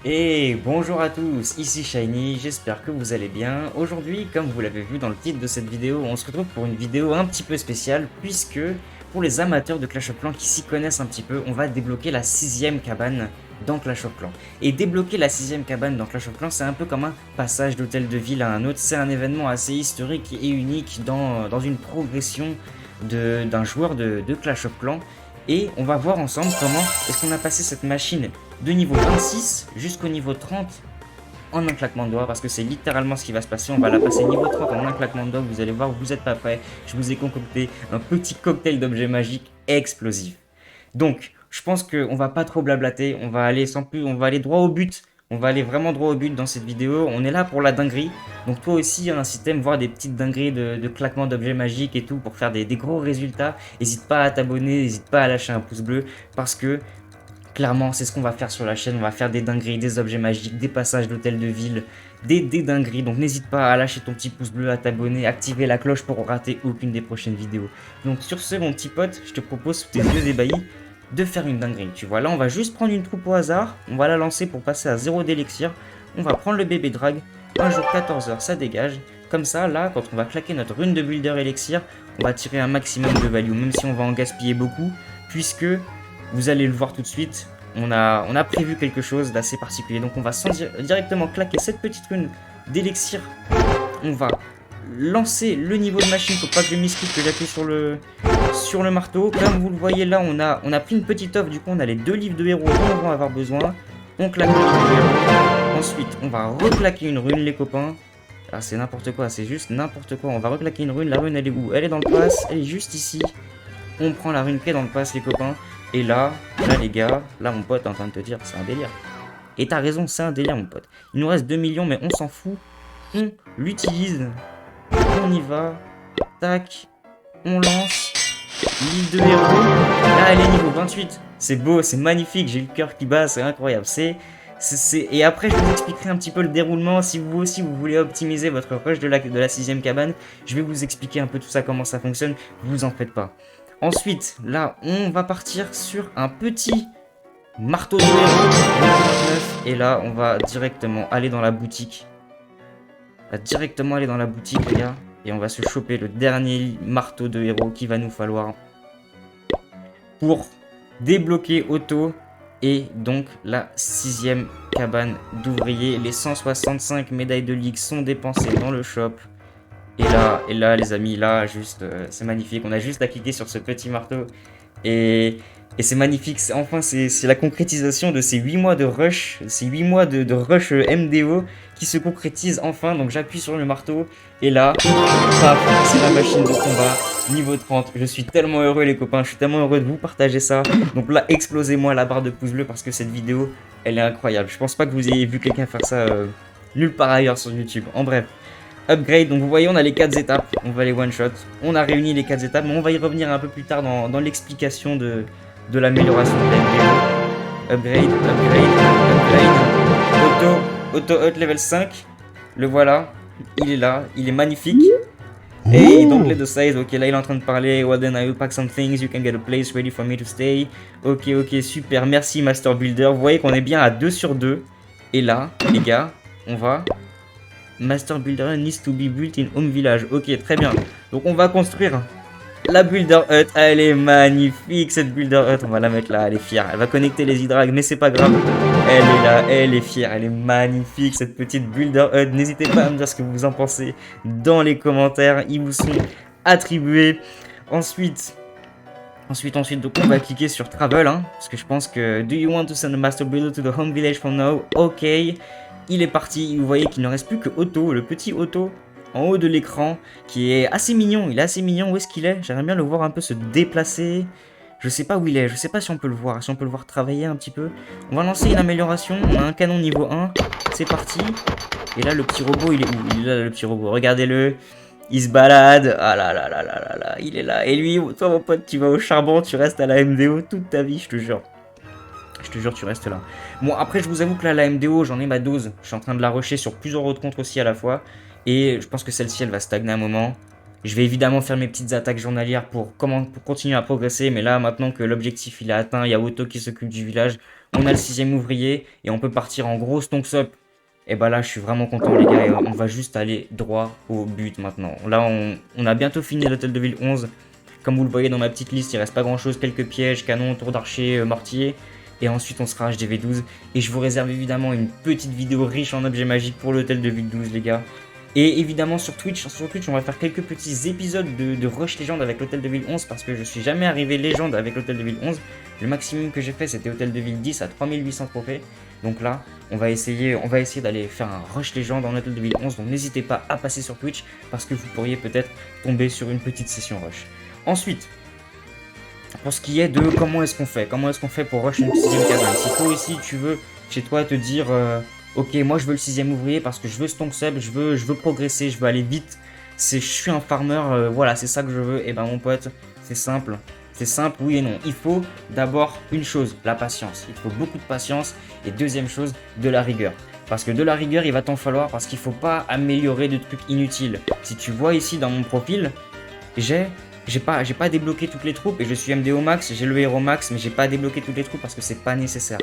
Et bonjour à tous, ici Shiny, j'espère que vous allez bien. Aujourd'hui, comme vous l'avez vu dans le titre de cette vidéo, on se retrouve pour une vidéo un petit peu spéciale, puisque pour les amateurs de Clash of Clans qui s'y connaissent un petit peu, on va débloquer la 6ème cabane dans Clash of Clans. Et débloquer la 6ème cabane dans Clash of Clans, c'est un peu comme un passage d'hôtel de ville à un autre, c'est un événement assez historique et unique dans une progression d'un joueur de Clash of Clans. Et on va voir ensemble comment est-ce qu'on a passé cette machine de niveau 26 jusqu'au niveau 30 en un claquement de doigts, parce que c'est littéralement ce qui va se passer. On va la passer niveau 30 en un claquement de doigts. Vous allez voir, vous n'êtes pas prêts. Je vous ai concocté un petit cocktail d'objets magiques explosifs. Donc, je pense qu'on va pas trop blablater. On va aller sans plus, on va aller droit au but. On va aller vraiment droit au but dans cette vidéo. On est là pour la dinguerie. Donc toi aussi, il y a un système, voir des petites dingueries de claquement d'objets magiques et tout pour faire des gros résultats. N'hésite pas à t'abonner, n'hésite pas à lâcher un pouce bleu parce que clairement, c'est ce qu'on va faire sur la chaîne. On va faire des dingueries, des objets magiques, des passages d'hôtel de ville, des dingueries. Donc n'hésite pas à lâcher ton petit pouce bleu, à t'abonner, activer la cloche pour rater aucune des prochaines vidéos. Donc sur ce, mon petit pote, je te propose, sous tes yeux ébahis, de faire une dinguerie. Tu vois, là, on va juste prendre une troupe au hasard. On va la lancer pour passer à 0 d'élixir. On va prendre le bébé drag. Un jour 14 heures, ça dégage. Comme ça, là, quand on va claquer notre rune de builder élixir, on va tirer un maximum de value, même si on va en gaspiller beaucoup, puisque vous allez le voir tout de suite, on a prévu quelque chose d'assez particulier. Donc on va directement claquer cette petite rune d'élixir. On va lancer le niveau de machine. Faut pas que je misclique, que j'appuie sur le marteau. Comme vous le voyez là, on a pris une petite offre. Du coup, on a les 2 livres de héros dont on va avoir besoin. On claque le livre de héros. Ensuite, on va reclaquer une rune, les copains. Ah, c'est n'importe quoi, c'est juste n'importe quoi. On va reclaquer une rune. La rune, elle est où? Elle est dans le pass. Elle est juste ici. On prend la rune qui est dans le pass, les copains. Et là, les gars, là, mon pote est en train de te dire, c'est un délire. Et t'as raison, c'est un délire, mon pote. Il nous reste 2 millions, mais on s'en fout. On l'utilise. On y va. Tac. On lance. L'île de héros. Là, elle est niveau 28. C'est beau, c'est magnifique. J'ai le cœur qui bat, c'est incroyable. Et après, je vous expliquerai un petit peu le déroulement. Si vous aussi, vous voulez optimiser votre rush de la 6ème cabane, je vais vous expliquer un peu tout ça, comment ça fonctionne. Vous en faites pas. Ensuite, là, on va partir sur un petit marteau de héros. Et là, on va directement aller dans la boutique. On va directement aller dans la boutique, les gars. Et on va se choper le dernier marteau de héros qu'il va nous falloir pour débloquer Auto. Et donc, la 6ème cabane d'ouvriers. Les 165 médailles de ligue sont dépensées dans le shop. Et là, les amis, là, juste, c'est magnifique. On a juste à cliquer sur ce petit marteau. Et c'est magnifique. Enfin, c'est la concrétisation de ces 8 mois de rush. Ces 8 mois de rush MDO qui se concrétisent enfin. Donc, j'appuie sur le marteau. Et là, paf, c'est la machine de combat. Niveau 30. Je suis tellement heureux, les copains. Je suis tellement heureux de vous partager ça. Donc là, explosez-moi la barre de pouce bleu parce que cette vidéo, elle est incroyable. Je pense pas que vous ayez vu quelqu'un faire ça nulle part ailleurs sur YouTube. En bref. Upgrade, donc vous voyez on a les 4 étapes, on va les one shot, on a réuni les 4 étapes, mais on va y revenir un peu plus tard dans l'explication de l'amélioration de la MDO. Upgrade, auto hut level 5, le voilà, il est là, il est magnifique. Et donc les deux size, ok là il est en train de parler, well then I will pack some things, you can get a place ready for me to stay. Ok super, merci Master Builder, vous voyez qu'on est bien à 2 sur 2. Et là les gars, on va... Master Builder needs to be built in home village. Ok, très bien. Donc on va construire la Builder Hut. Elle est magnifique cette Builder Hut. On va la mettre là, elle est fière. Elle va connecter les hydrags, mais c'est pas grave. Elle est là, elle est fière. Elle est magnifique cette petite Builder Hut. N'hésitez pas à me dire ce que vous en pensez dans les commentaires. Ils vous sont attribués. Ensuite, donc on va cliquer sur Travel, hein, parce que je pense que Do you want to send a Master Builder to the home village for now? Ok. Il est parti, vous voyez qu'il ne reste plus que Otto, le petit Otto, en haut de l'écran, qui est assez mignon, il est assez mignon, où est-ce qu'il est? J'aimerais bien le voir un peu se déplacer, je sais pas où il est, je sais pas si on peut le voir, travailler un petit peu. On va lancer une amélioration, on a un canon niveau 1, c'est parti. Et là le petit robot, il est où? Il est là le petit robot, regardez-le, il se balade, ah là là là là là là, il est là. Et lui, toi mon pote, tu vas au charbon, tu restes à la MDO toute ta vie, je te jure. Je te jure, tu restes là. Bon, après, je vous avoue que là, la MDO, j'en ai ma dose. Je suis en train de la rusher sur plusieurs autres comptes aussi à la fois. Et je pense que celle-ci, elle va stagner un moment. Je vais évidemment faire mes petites attaques journalières pour continuer à progresser. Mais là, maintenant que l'objectif il est atteint, il y a Otto qui s'occupe du village. on a le 6e ouvrier et on peut partir en gros stonks up. Et bah là, je suis vraiment content, les gars, et on va juste aller droit au but maintenant. Là, on a bientôt fini l'hôtel de ville 11. Comme vous le voyez dans ma petite liste, il reste pas grand chose, quelques pièges, canons, tours d'archer, mortier. Et ensuite on sera HDV12. Et je vous réserve évidemment une petite vidéo riche en objets magiques pour l'hôtel de ville 12, les gars. Et évidemment sur Twitch, on va faire quelques petits épisodes de Rush Légende avec l'hôtel de ville 11. Parce que je suis jamais arrivé légende avec l'hôtel de ville 11. Le maximum que j'ai fait c'était hôtel de ville 10 à 3800 trophées. Donc là, on va essayer d'aller faire un Rush Légende en hôtel de ville 11. Donc n'hésitez pas à passer sur Twitch parce que vous pourriez peut-être tomber sur une petite session Rush. Ensuite, pour ce qui est de comment est-ce qu'on fait pour rush une 6ème cabane. Si toi aussi tu veux chez toi te dire ok, moi je veux le 6ème ouvrier parce que je veux stonk sub, je veux progresser, je veux aller vite, je suis un farmer, voilà, c'est ça que je veux. Et ben mon pote, c'est simple, oui et non. Il faut d'abord une chose, la patience. Il faut beaucoup de patience. Et deuxième chose, de la rigueur. Parce que de la rigueur, il va t'en falloir parce qu'il faut pas améliorer de trucs inutiles. Si tu vois ici dans mon profil, j'ai pas débloqué toutes les troupes et je suis MDO max, j'ai le héros max, mais j'ai pas débloqué toutes les troupes parce que c'est pas nécessaire.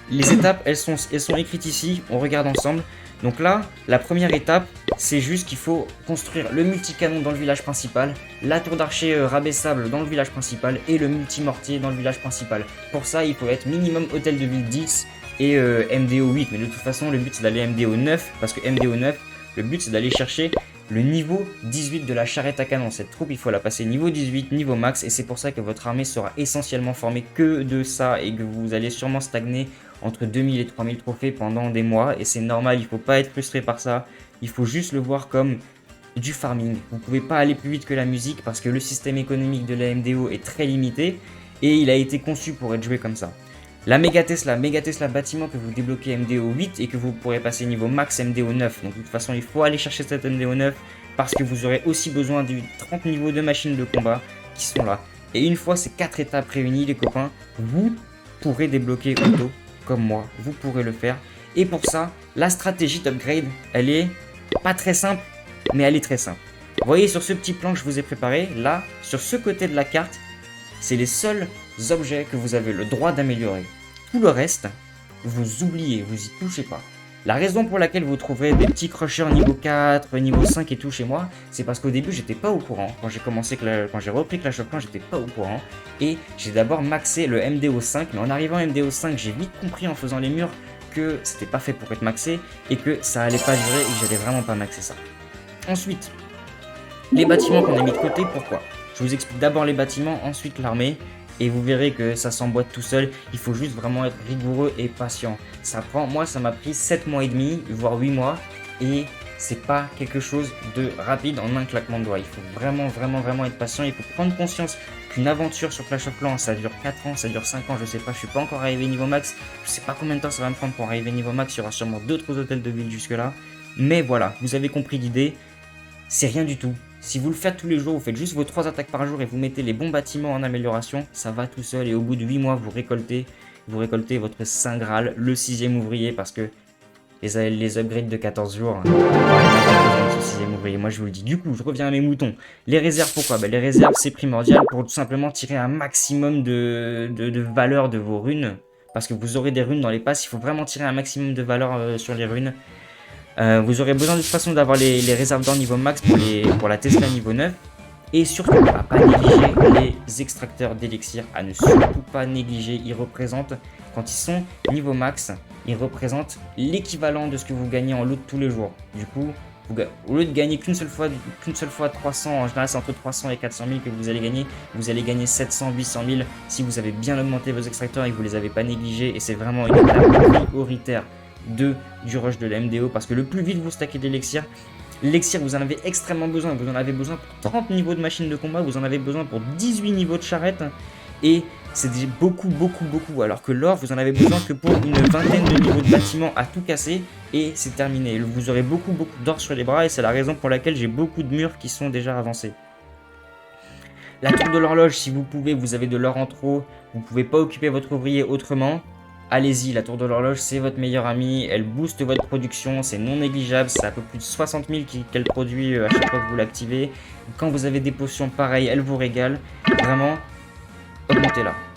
Les étapes, elles sont écrites ici, on regarde ensemble. Donc là, la première étape, c'est juste qu'il faut construire le multicanon dans le village principal, la tour d'archer rabaissable dans le village principal et le multimortier dans le village principal. Pour ça, il faut être minimum hôtel de ville 10 et MDO 8. Mais de toute façon, le but c'est d'aller MDO 9 parce que MDO 9, le but c'est d'aller chercher le niveau 18 de la charrette à canon. Cette troupe, il faut la passer niveau 18, niveau max, et c'est pour ça que votre armée sera essentiellement formée que de ça, et que vous allez sûrement stagner entre 2000 et 3000 trophées pendant des mois, et c'est normal, il ne faut pas être frustré par ça, il faut juste le voir comme du farming. Vous ne pouvez pas aller plus vite que la musique, parce que le système économique de la MDO est très limité, et il a été conçu pour être joué comme ça. La Méga Tesla bâtiment que vous débloquez MDO 8 et que vous pourrez passer niveau max MDO 9. Donc de toute façon, il faut aller chercher cette MDO 9 parce que vous aurez aussi besoin du 30 niveaux de machines de combat qui sont là. Et une fois ces 4 étapes réunies, les copains, vous pourrez débloquer auto comme moi. Vous pourrez le faire. Et pour ça, la stratégie d'upgrade, elle est pas très simple, mais elle est très simple. Vous voyez sur ce petit plan que je vous ai préparé, là, sur ce côté de la carte, c'est les seuls objets que vous avez le droit d'améliorer. Tout le reste, vous oubliez, vous y touchez pas. La raison pour laquelle vous trouverez des petits crushers niveau 4, niveau 5 et tout chez moi, c'est parce qu'au début j'étais pas au courant. Quand j'ai repris Clash of Clans, j'étais pas au courant. Et j'ai d'abord maxé le MDO 5, mais en arrivant à MDO 5, j'ai vite compris en faisant les murs que c'était pas fait pour être maxé et que ça allait pas durer et que j'allais vraiment pas maxer ça. Ensuite, les bâtiments qu'on a mis de côté, pourquoi ? Je vous explique d'abord les bâtiments, ensuite l'armée. Et vous verrez que ça s'emboîte tout seul. Il faut juste vraiment être rigoureux et patient. Moi, ça m'a pris 7 mois et demi, voire 8 mois. Et c'est pas quelque chose de rapide en un claquement de doigts. Il faut vraiment être patient. Il faut prendre conscience qu'une aventure sur Clash of Clans, ça dure 4 ans, ça dure 5 ans, je sais pas. Je suis pas encore arrivé niveau max. Je sais pas combien de temps ça va me prendre pour arriver niveau max. Il y aura sûrement d'autres hôtels de ville jusque là. Mais voilà, vous avez compris l'idée. C'est rien du tout. Si vous le faites tous les jours, vous faites juste vos 3 attaques par jour et vous mettez les bons bâtiments en amélioration, ça va tout seul et au bout de 8 mois, vous récoltez votre Saint Graal, le 6e ouvrier, parce que les upgrades de 14 jours, ce 6e ouvrier, moi je vous le dis. Du coup, je reviens à mes moutons. Les réserves, pourquoi ? Les réserves, c'est primordial pour tout simplement tirer un maximum de valeur de vos runes, parce que vous aurez des runes dans les passes, il faut vraiment tirer un maximum de valeur sur les runes. Vous aurez besoin de toute façon d'avoir les réserves d'or niveau max pour la Tesla niveau 9. Et surtout, à pas négliger les extracteurs d'élixir, à ne surtout pas négliger. Ils représentent, quand ils sont niveau max, ils représentent l'équivalent de ce que vous gagnez en lot de tous les jours. Du coup, au lieu de gagner qu'une seule fois 300, en général c'est entre 300 et 400 000 que vous allez gagner 700, 800 000 si vous avez bien augmenté vos extracteurs et que vous les avez pas négligés. Et c'est vraiment une étape prioritaire du rush de la MDO parce que le plus vite vous stackez d'élixir, l'élixir vous en avez extrêmement besoin. Vous en avez besoin pour 30 niveaux de machines de combat, vous en avez besoin pour 18 niveaux de charrette et c'est beaucoup. Alors que l'or, vous en avez besoin que pour une vingtaine de niveaux de bâtiments à tout casser et c'est terminé. Vous aurez beaucoup d'or sur les bras et c'est la raison pour laquelle j'ai beaucoup de murs qui sont déjà avancés. La tour de l'horloge, si vous pouvez, vous avez de l'or en trop, vous pouvez pas occuper votre ouvrier autrement. Allez-y, la tour de l'horloge, c'est votre meilleure amie, elle booste votre production, c'est non négligeable, c'est à peu plus de 60 000 qu'elle produit à chaque fois que vous l'activez. Quand vous avez des potions pareilles, elle vous régale. Vraiment,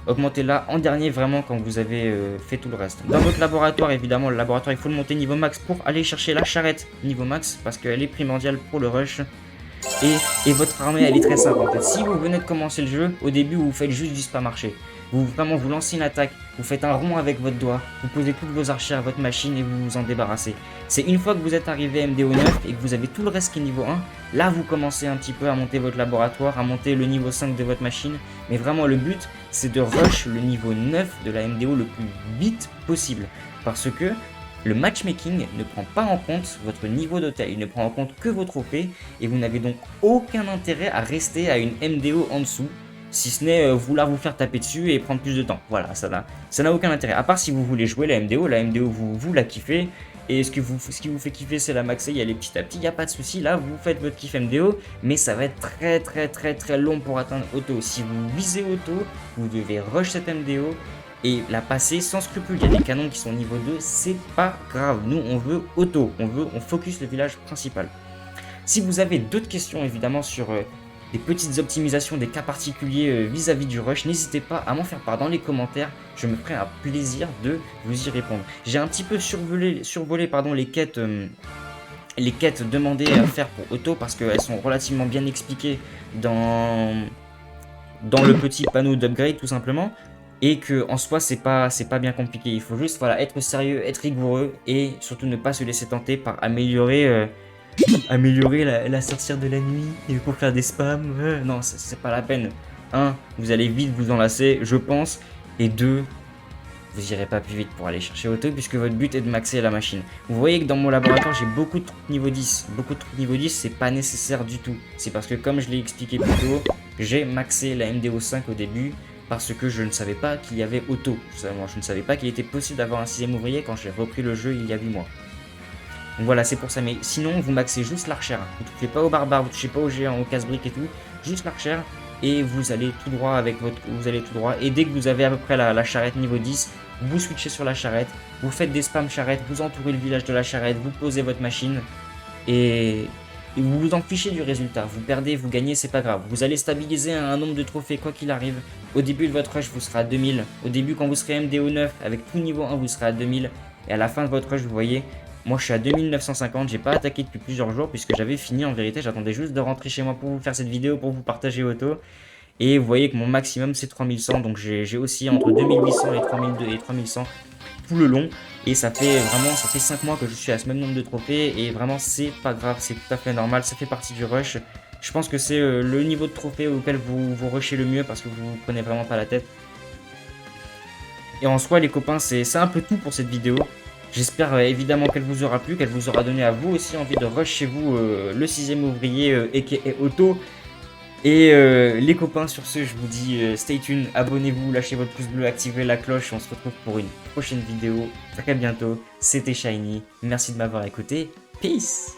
Augmentez-la en dernier vraiment quand vous avez fait tout le reste. Dans votre laboratoire, évidemment, le laboratoire, il faut le monter niveau max pour aller chercher la charrette niveau max parce qu'elle est primordiale pour le rush. Et votre armée, elle est très simple en fait. Si vous venez de commencer le jeu, au début, vous faites juste du spam marché. Vous lancez une attaque, vous faites un rond avec votre doigt, vous posez toutes vos archers à votre machine et vous vous en débarrassez. C'est une fois que vous êtes arrivé MDO 9 et que vous avez tout le reste qui est niveau 1, là vous commencez un petit peu à monter votre laboratoire, à monter le niveau 5 de votre machine. Mais vraiment le but, c'est de rush le niveau 9 de la MDO le plus vite possible. Parce que le matchmaking ne prend pas en compte votre niveau d'hôtel, il ne prend en compte que vos trophées et vous n'avez donc aucun intérêt à rester à une MDO en dessous. Si ce n'est vouloir vous faire taper dessus et prendre plus de temps. Voilà, ça n'a aucun intérêt. À part si vous voulez jouer la MDO vous la kiffez. Et ce qui vous fait kiffer, c'est la maxer, y aller petit à petit, il n'y a pas de souci. Là, vous faites votre kiff MDO, mais ça va être très long pour atteindre auto. Si vous visez auto, vous devez rush cette MDO et la passer sans scrupule. Il y a des canons qui sont niveau 2, c'est pas grave. Nous, on veut auto, on focus le village principal. Si vous avez d'autres questions, évidemment, sur des petites optimisations, des cas particuliers vis-à-vis du rush, n'hésitez pas à m'en faire part dans les commentaires, je me ferai un plaisir de vous y répondre. J'ai un petit peu survolé les quêtes demandées à faire pour auto parce qu'elles sont relativement bien expliquées dans le petit panneau d'upgrade tout simplement. Et que en soi c'est pas bien compliqué, il faut juste voilà, être sérieux, être rigoureux et surtout ne pas se laisser tenter par améliorer la sorcière de la nuit et pour faire des spams. Non, c'est pas la peine. 1, vous allez vite vous enlacer, je pense. Et 2, vous irez pas plus vite pour aller chercher auto puisque votre but est de maxer la machine. Vous voyez que dans mon laboratoire, j'ai beaucoup de trucs niveau 10. Beaucoup de trucs niveau 10, c'est pas nécessaire du tout. C'est parce que comme je l'ai expliqué plus tôt, j'ai maxé la MDO 5 au début parce que je ne savais pas qu'il y avait auto. Je ne savais pas qu'il était possible d'avoir un 6ème ouvrier quand j'ai repris le jeu il y a 8 mois. Donc voilà, c'est pour ça. Mais sinon, vous maxez juste l'archère. Vous ne touchez pas aux barbares, vous ne touchez pas aux géants, aux casse-briques et tout. Juste l'archère. Et vous allez tout droit avec votre. Vous allez tout droit. Et dès que vous avez à peu près la charrette niveau 10, vous switchez sur la charrette. Vous faites des spams charrettes. Vous entourez le village de la charrette. Vous posez votre machine. Et vous vous en fichez du résultat. Vous perdez, vous gagnez, c'est pas grave. Vous allez stabiliser un nombre de trophées quoi qu'il arrive. Au début de votre rush, vous serez à 2000. Au début, quand vous serez MDO 9, avec tout niveau 1, vous serez à 2000. Et à la fin de votre rush, vous voyez. Moi je suis à 2950, j'ai pas attaqué depuis plusieurs jours puisque j'avais fini en vérité, j'attendais juste de rentrer chez moi pour vous faire cette vidéo, pour vous partager auto. Et vous voyez que mon maximum c'est 3100, donc j'ai aussi entre 2800 et 3200 et 3100 tout le long. Et ça fait 5 mois que je suis à ce même nombre de trophées et vraiment c'est pas grave, c'est tout à fait normal, ça fait partie du rush. Je pense que c'est le niveau de trophée auquel vous rushez le mieux parce que vous vous prenez vraiment pas la tête. Et en soi les copains, c'est un peu tout pour cette vidéo. J'espère évidemment qu'elle vous aura plu, qu'elle vous aura donné à vous aussi envie de rush chez vous le 6ème ouvrier aka Auto. Et les copains, sur ce, je vous dis stay tuned, abonnez-vous, lâchez votre pouce bleu, activez la cloche. On se retrouve pour une prochaine vidéo très bientôt. C'était Shiny, merci de m'avoir écouté, peace.